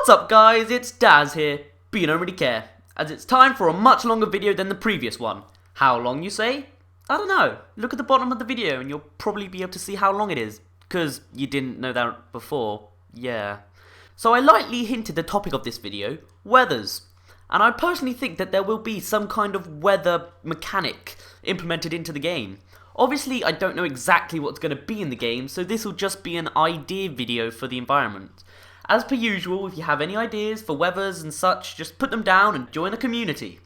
What's up guys, it's Daz here, but you don't really care, as it's time for a much longer video than the previous one. How long you say? I don't know, look at the bottom of the video and you'll probably be able to see how long it is, because you didn't know that before, yeah. So I lightly hinted the topic of this video, weathers, and I personally think that there will be some kind of weather mechanic implemented into the game. Obviously I don't know exactly what's going to be in the game, so this will just be an idea video for the environment. As per usual, if you have any ideas for weathers and such, just put them down and join the community.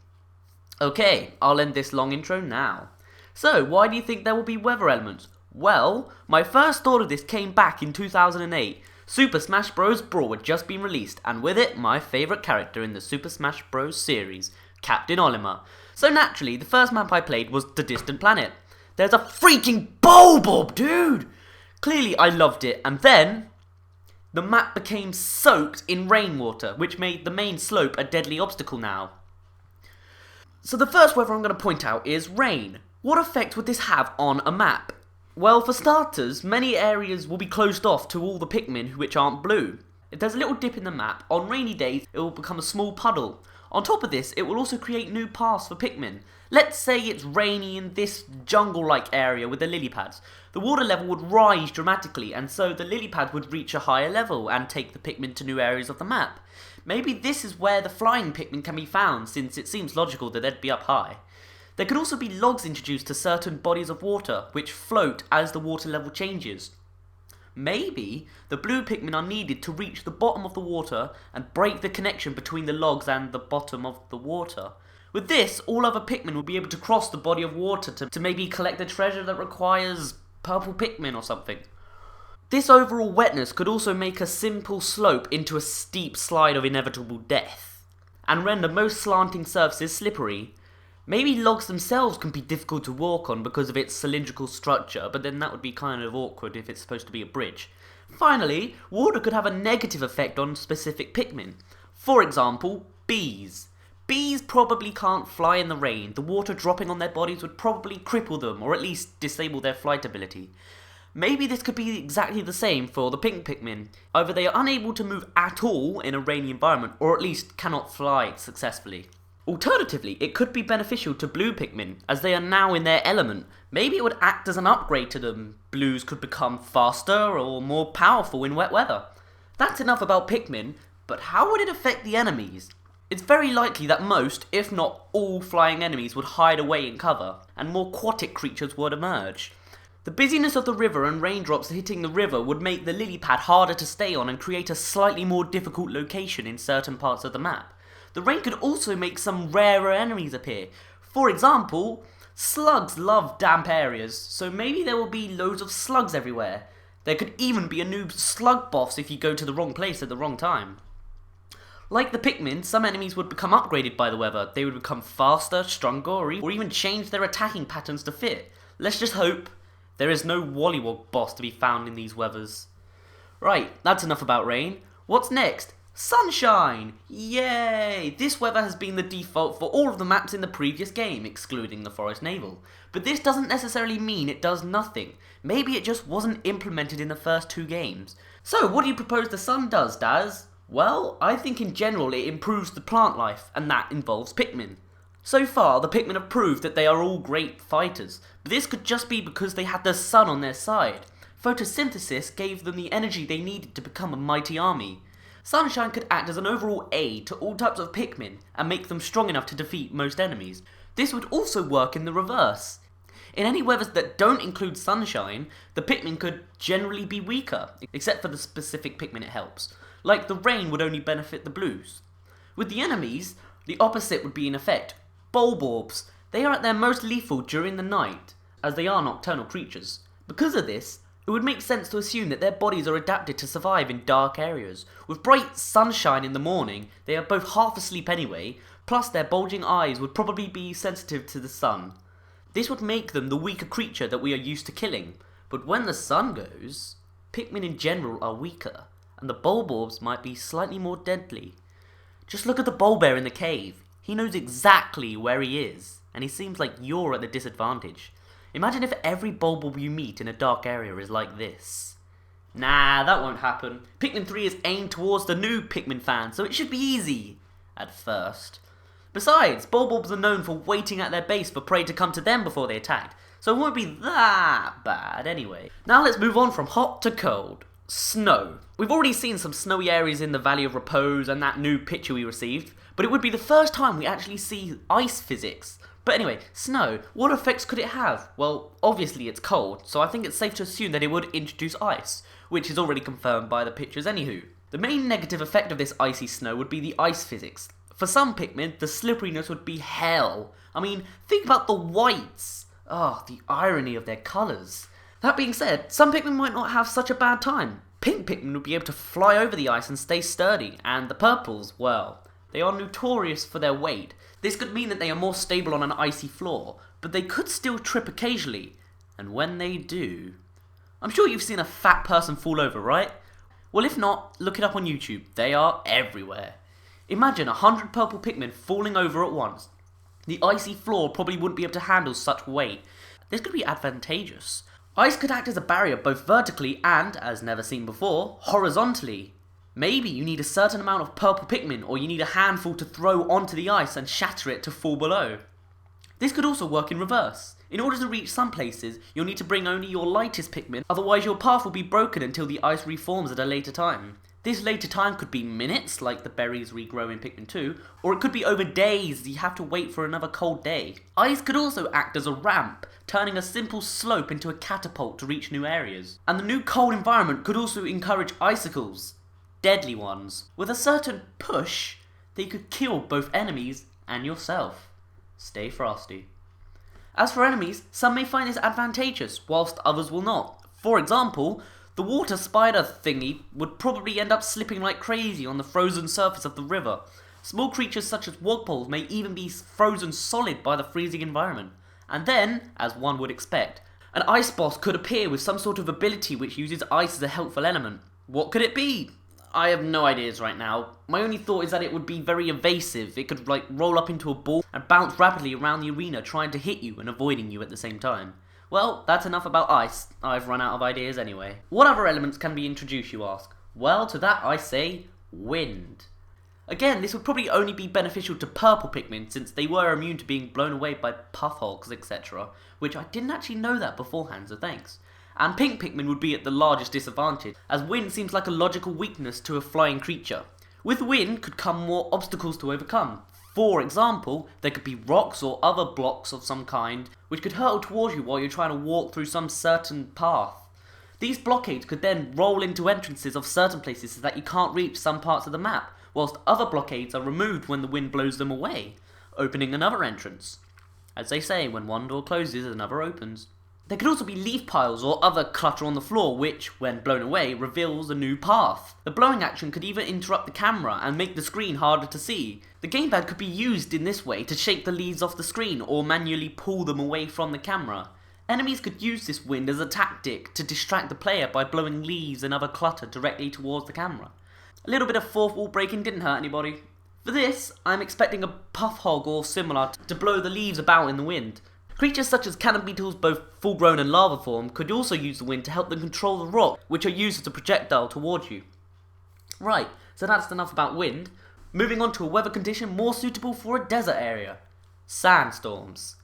Okay, I'll end this long intro now. So, why do you think there will be weather elements? Well, my first thought of this came back in 2008. Super Smash Bros. Brawl had just been released, and with it, my favourite character in the Super Smash Bros. Series, Captain Olimar. So naturally, the first map I played was The Distant Planet. There's a freaking Bulborb, dude! Clearly I loved it, and then the map became soaked in rainwater, which made the main slope a deadly obstacle now. So the first weather I'm going to point out is rain. What effect would this have on a map? Well, for starters, many areas will be closed off to all the Pikmin which aren't blue. If there's a little dip in the map, on rainy days it will become a small puddle. On top of this, it will also create new paths for Pikmin. Let's say it's rainy in this jungle-like area with the lily pads. The water level would rise dramatically, and so the lily pads would reach a higher level and take the Pikmin to new areas of the map. Maybe this is where the flying Pikmin can be found, since it seems logical that they'd be up high. There could also be logs introduced to certain bodies of water, which float as the water level changes. Maybe the blue Pikmin are needed to reach the bottom of the water and break the connection between the logs and the bottom of the water. With this, all other Pikmin will be able to cross the body of water to maybe collect the treasure that requires purple Pikmin or something. This overall wetness could also make a simple slope into a steep slide of inevitable death, and render most slanting surfaces slippery. Maybe logs themselves can be difficult to walk on because of its cylindrical structure, but then that would be kind of awkward if it's supposed to be a bridge. Finally, water could have a negative effect on specific Pikmin. For example, bees. Bees probably can't fly in the rain. The water dropping on their bodies would probably cripple them, or at least disable their flight ability. Maybe this could be exactly the same for the pink Pikmin. Either they are unable to move at all in a rainy environment, or at least cannot fly successfully. Alternatively, it could be beneficial to blue Pikmin, as they are now in their element. Maybe it would act as an upgrade to them. Blues could become faster or more powerful in wet weather. That's enough about Pikmin, but how would it affect the enemies? It's very likely that most, if not all, flying enemies would hide away in cover, and more aquatic creatures would emerge. The busyness of the river and raindrops hitting the river would make the lily pad harder to stay on and create a slightly more difficult location in certain parts of the map. The rain could also make some rarer enemies appear. For example, slugs love damp areas, so maybe there will be loads of slugs everywhere. There could even be a new slug boss if you go to the wrong place at the wrong time. Like the Pikmin, some enemies would become upgraded by the weather. They would become faster, stronger, or even change their attacking patterns to fit. Let's just hope there is no Wollywog boss to be found in these weathers. Right, that's enough about rain. What's next? Sunshine! Yay! This weather has been the default for all of the maps in the previous game, excluding the Forest Naval. But this doesn't necessarily mean it does nothing. Maybe it just wasn't implemented in the first two games. So, what do you propose the sun does, Daz? Well, I think in general it improves the plant life, and that involves Pikmin. So far, the Pikmin have proved that they are all great fighters, but this could just be because they had the sun on their side. Photosynthesis gave them the energy they needed to become a mighty army. Sunshine could act as an overall aid to all types of Pikmin, and make them strong enough to defeat most enemies. This would also work in the reverse. In any weathers that don't include sunshine, the Pikmin could generally be weaker, except for the specific Pikmin it helps. Like the rain would only benefit the blues. With the enemies, the opposite would be in effect. Bulborbs. They are at their most lethal during the night, as they are nocturnal creatures. Because of this, it would make sense to assume that their bodies are adapted to survive in dark areas. With bright sunshine in the morning, they are both half asleep anyway, plus their bulging eyes would probably be sensitive to the sun. This would make them the weaker creature that we are used to killing. But when the sun goes, Pikmin in general are weaker, and the Bulborbs might be slightly more deadly. Just look at the Bulbear in the cave. He knows exactly where he is, and he seems like you're at a disadvantage. Imagine if every Bulborb you meet in a dark area is like this. Nah, that won't happen. Pikmin 3 is aimed towards the new Pikmin fans, so it should be easy. At first. Besides, Bulbobs are known for waiting at their base for prey to come to them before they attack, so it won't be that bad anyway. Now let's move on from hot to cold. Snow. We've already seen some snowy areas in the Valley of Repose and that new picture we received, but it would be the first time we actually see ice physics. But anyway, snow, what effects could it have? Well, obviously it's cold, so I think it's safe to assume that it would introduce ice, which is already confirmed by the pictures anywho. The main negative effect of this icy snow would be the ice physics. For some Pikmin, the slipperiness would be hell. I mean, think about the whites. The irony of their colours. That being said, some Pikmin might not have such a bad time. Pink Pikmin would be able to fly over the ice and stay sturdy, and the purples, well, they are notorious for their weight. This could mean that they are more stable on an icy floor, but they could still trip occasionally. And when they do... I'm sure you've seen a fat person fall over, right? Well, if not, look it up on YouTube. They are everywhere. Imagine 100 purple Pikmin falling over at once. The icy floor probably wouldn't be able to handle such weight. This could be advantageous. Ice could act as a barrier both vertically and, as never seen before, horizontally. Maybe you need a certain amount of purple Pikmin, or you need a handful to throw onto the ice and shatter it to fall below. This could also work in reverse. In order to reach some places, you'll need to bring only your lightest Pikmin, otherwise your path will be broken until the ice reforms at a later time. This later time could be minutes, like the berries regrow in Pikmin 2, or it could be over days, you have to wait for another cold day. Ice could also act as a ramp, turning a simple slope into a catapult to reach new areas. And the new cold environment could also encourage icicles, deadly ones. With a certain push, they could kill both enemies and yourself. Stay frosty. As for enemies, some may find this advantageous, whilst others will not. For example, the water spider thingy would probably end up slipping like crazy on the frozen surface of the river. Small creatures such as wogpoles may even be frozen solid by the freezing environment. And then, as one would expect, an ice boss could appear with some sort of ability which uses ice as a helpful element. What could it be? I have no ideas right now. My only thought is that it would be very evasive. It could roll up into a ball and bounce rapidly around the arena trying to hit you and avoiding you at the same time. Well, that's enough about ice. I've run out of ideas anyway. What other elements can be introduced, you ask? Well, to that I say, wind. Again, this would probably only be beneficial to purple Pikmin since they were immune to being blown away by puff hogs, etc. Which I didn't actually know that beforehand, so thanks. And pink Pikmin would be at the largest disadvantage, as wind seems like a logical weakness to a flying creature. With wind could come more obstacles to overcome. For example, there could be rocks or other blocks of some kind which could hurtle towards you while you're trying to walk through some certain path. These blockades could then roll into entrances of certain places so that you can't reach some parts of the map, whilst other blockades are removed when the wind blows them away, opening another entrance. As they say, when one door closes, another opens. There could also be leaf piles or other clutter on the floor which, when blown away, reveals a new path. The blowing action could even interrupt the camera and make the screen harder to see. The gamepad could be used in this way to shake the leaves off the screen or manually pull them away from the camera. Enemies could use this wind as a tactic to distract the player by blowing leaves and other clutter directly towards the camera. A little bit of fourth wall breaking didn't hurt anybody. For this, I'm expecting a puff hog or similar to blow the leaves about in the wind. Creatures such as cannon beetles, both full-grown and larva form, could also use the wind to help them control the rock, which are used as a projectile towards you. Right, so that's enough about wind. Moving on to a weather condition more suitable for a desert area. Sandstorms.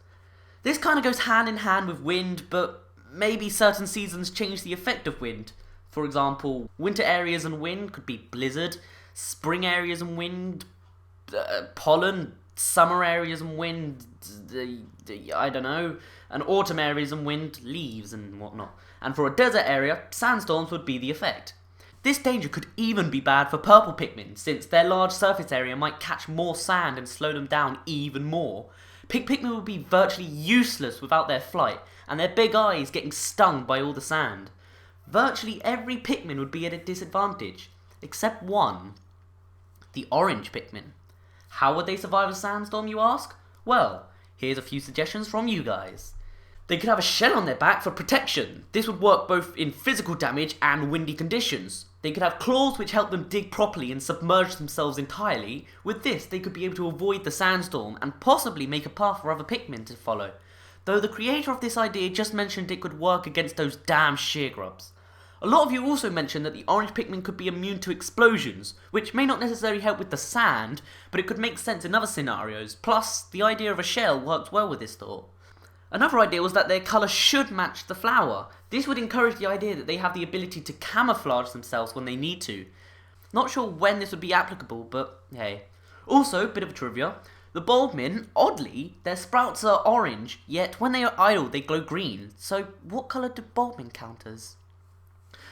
This kind of goes hand in hand with wind, but maybe certain seasons change the effect of wind. For example, winter areas and wind could be blizzard, spring areas and wind, pollen, summer areas and wind, I don't know, and autumn areas and wind, leaves and whatnot. And for a desert area, sandstorms would be the effect. This danger could even be bad for purple Pikmin, since their large surface area might catch more sand and slow them down even more. Pink Pikmin would be virtually useless without their flight, and their big eyes getting stung by all the sand. Virtually every Pikmin would be at a disadvantage, except one. The orange Pikmin. How would they survive a sandstorm, you ask? Well, here's a few suggestions from you guys. They could have a shell on their back for protection. This would work both in physical damage and windy conditions. They could have claws which help them dig properly and submerge themselves entirely. With this, they could be able to avoid the sandstorm and possibly make a path for other Pikmin to follow. Though the creator of this idea just mentioned it could work against those damn shear grubs. A lot of you also mentioned that the orange Pikmin could be immune to explosions, which may not necessarily help with the sand, but it could make sense in other scenarios. Plus, the idea of a shell works well with this thought. Another idea was that their colour should match the flower. This would encourage the idea that they have the ability to camouflage themselves when they need to. Not sure when this would be applicable, but hey. Also, bit of trivia, the Bulbmin, oddly, their sprouts are orange, yet when they are idle they glow green. So what colour do Bulbmin count as?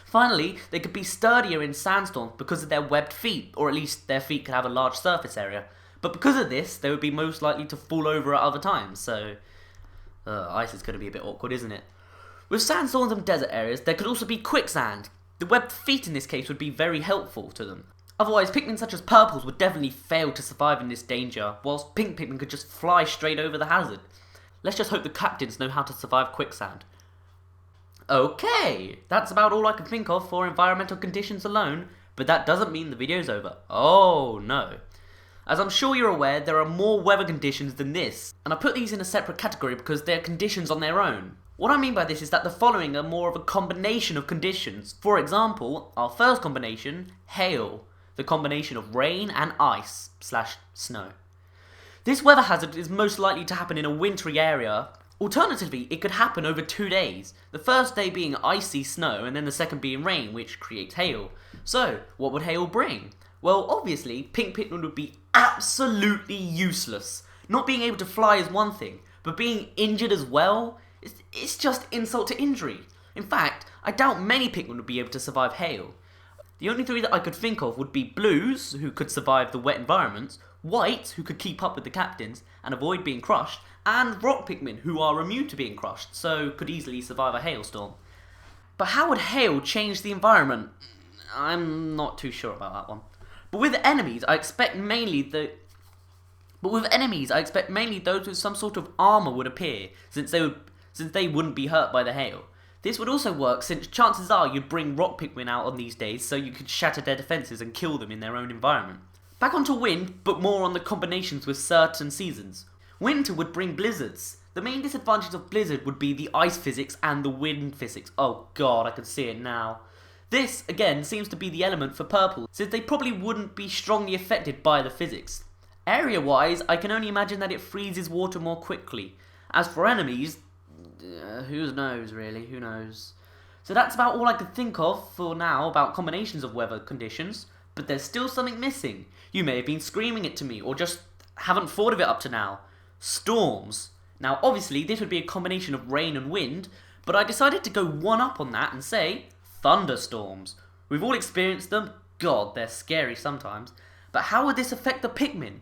Finally, they could be sturdier in sandstorms because of their webbed feet, or at least their feet could have a large surface area. But because of this, they would be most likely to fall over at other times, so ice is going to be a bit awkward, isn't it? With sandstorms and desert areas, there could also be quicksand. The webbed feet in this case would be very helpful to them. Otherwise, Pikmin such as purples would definitely fail to survive in this danger, whilst pink Pikmin could just fly straight over the hazard. Let's just hope the captains know how to survive quicksand. Okay, that's about all I can think of for environmental conditions alone, but that doesn't mean the video's over. Oh no. As I'm sure you're aware, there are more weather conditions than this, and I put these in a separate category because they're conditions on their own. What I mean by this is that the following are more of a combination of conditions. For example, our first combination, hail, the combination of rain and ice/snow. This weather hazard is most likely to happen in a wintry area. Alternatively, it could happen over 2 days, the first day being icy snow and then the second being rain, which creates hail. So, what would hail bring? Well, obviously, pink Pikmin would be absolutely useless. Not being able to fly is one thing, but being injured as well, it's just insult to injury. In fact, I doubt many Pikmin would be able to survive hail. The only three that I could think of would be blues, who could survive the wet environments, whites, who could keep up with the captains and avoid being crushed, and rock Pikmin, who are immune to being crushed, so could easily survive a hailstorm. But how would hail change the environment? I'm not too sure about that one. But with enemies, I expect mainly those with some sort of armour would appear, since they wouldn't be hurt by the hail. This would also work since chances are you'd bring rock Pikmin out on these days so you could shatter their defences and kill them in their own environment. Back onto wind, but more on the combinations with certain seasons. Winter would bring blizzards. The main disadvantage of blizzard would be the ice physics and the wind physics. Oh god, I can see it now. This, again, seems to be the element for purple, since they probably wouldn't be strongly affected by the physics. Area-wise, I can only imagine that it freezes water more quickly. As for enemies, who knows really, who knows. So that's about all I could think of for now about combinations of weather conditions, but there's still something missing. You may have been screaming it to me, or just haven't thought of it up to now. Storms. Now obviously this would be a combination of rain and wind, but I decided to go one up on that and say thunderstorms. We've all experienced them, god they're scary sometimes, but how would this affect the Pikmin?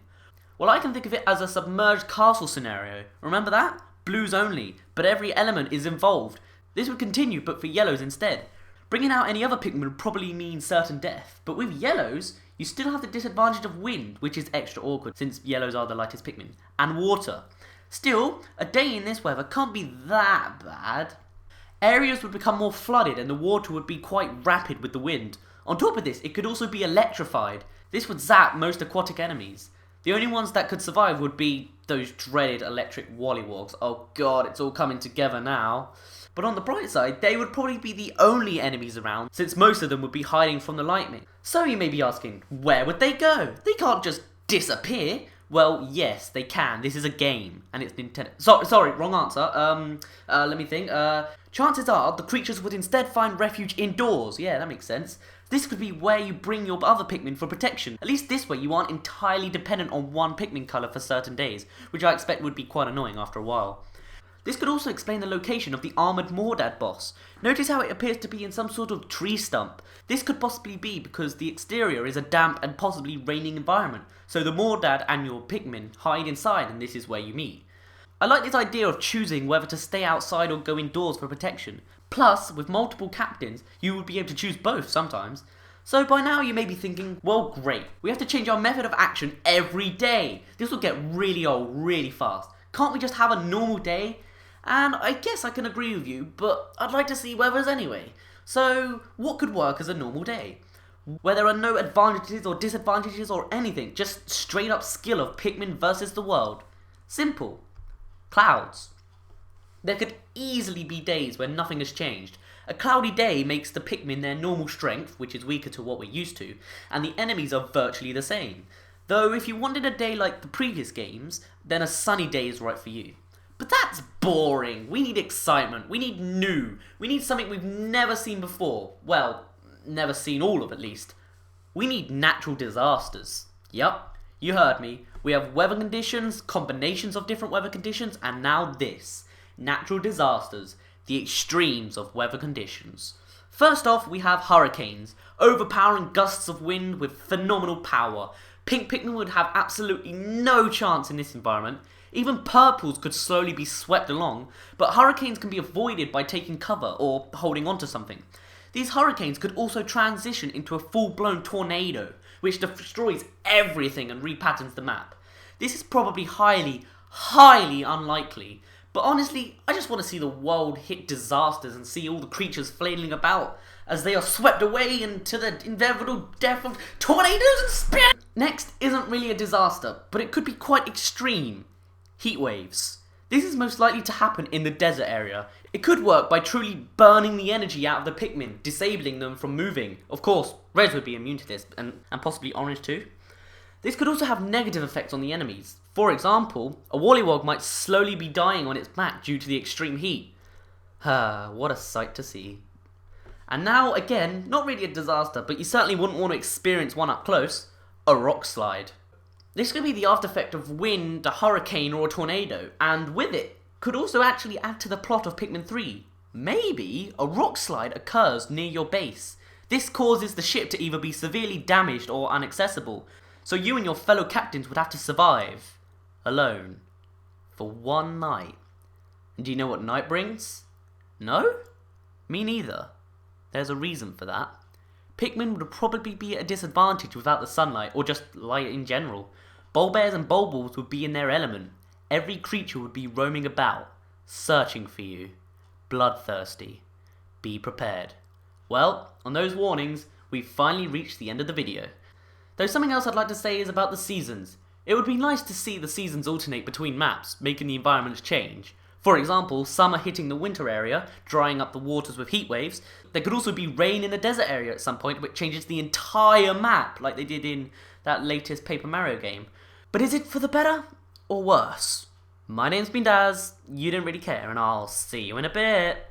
Well, I can think of it as a submerged castle scenario. Remember that? Blues only, but every element is involved. This would continue but for yellows instead. Bringing out any other Pikmin would probably mean certain death, but with yellows, you still have the disadvantage of wind, which is extra awkward since yellows are the lightest Pikmin, and water. Still, a day in this weather can't be that bad. Areas would become more flooded and the water would be quite rapid with the wind. On top of this, it could also be electrified. This would zap most aquatic enemies. The only ones that could survive would be those dreaded electric wollywogs. Oh god, it's all coming together now. But on the bright side, they would probably be the only enemies around, since most of them would be hiding from the lightning. So you may be asking, where would they go? They can't just disappear. Well, yes, they can. This is a game, and it's Nintendo. Sorry, wrong answer. Let me think. Chances are the creatures would instead find refuge indoors. Yeah, that makes sense. This could be where you bring your other Pikmin for protection. At least this way you aren't entirely dependent on one Pikmin colour for certain days, which I expect would be quite annoying after a while. This could also explain the location of the armoured Mordad boss. Notice how it appears to be in some sort of tree stump. This could possibly be because the exterior is a damp and possibly raining environment, so the Mordad and your Pikmin hide inside and this is where you meet. I like this idea of choosing whether to stay outside or go indoors for protection. Plus, with multiple captains, you would be able to choose both sometimes. So by now you may be thinking, well great, we have to change our method of action every day. This will get really old really fast. Can't we just have a normal day? And I guess I can agree with you, but I'd like to see weathers anyway. So what could work as a normal day? Where there are no advantages or disadvantages or anything, just straight up skill of Pikmin versus the world. Simple. Clouds. There could easily be days where nothing has changed, A cloudy day makes the Pikmin their normal strength, which is weaker to what we're used to, and the enemies are virtually the same. Though if you wanted a day like the previous games, then a sunny day is right for you. But that's boring. We need excitement. We need new. We need something we've never seen before. Well, never seen all of at least. We need natural disasters. Yup, you heard me. We have weather conditions, combinations of different weather conditions, and now this. Natural disasters. The extremes of weather conditions. First off, we have hurricanes. Overpowering gusts of wind with phenomenal power. Pink Pikmin would have absolutely no chance in this environment. Even purples could slowly be swept along, but hurricanes can be avoided by taking cover or holding onto something. These hurricanes could also transition into a full-blown tornado, which destroys everything and repatterns the map. This is probably highly unlikely, but honestly, I just want to see the world hit disasters and see all the creatures flailing about as they are swept away into the inevitable death of tornadoes and spin. Next isn't really a disaster, but it could be quite extreme. Heat waves. This is most likely to happen in the desert area. It could work by truly burning the energy out of the Pikmin, disabling them from moving. Of course, reds would be immune to this, and possibly orange too. This could also have negative effects on the enemies. For example, a Wollywog might slowly be dying on its back due to the extreme heat. What a sight to see. And now, again, not really a disaster, but you certainly wouldn't want to experience one up close. A rock slide. This could be the after effect of wind, a hurricane, or a tornado, and with it, could also actually add to the plot of Pikmin 3. Maybe a rock slide occurs near your base. This causes the ship to either be severely damaged or inaccessible, so you and your fellow captains would have to survive alone for one night. And do you know what night brings? No? Me neither. There's a reason for that. Pikmin would probably be at a disadvantage without the sunlight, or just light in general. Bulbears and Bulbulbs would be in their element. Every creature would be roaming about, searching for you. Bloodthirsty. Be prepared. Well, on those warnings, we've finally reached the end of the video. Though something else I'd like to say is about the seasons. It would be nice to see the seasons alternate between maps, making the environments change. For example, summer hitting the winter area, drying up the waters with heat waves. There could also be rain in the desert area at some point, which changes the entire map, like they did in that latest Paper Mario game. But is it for the better or worse? My name's been Daz, you didn't really care, and I'll see you in a bit.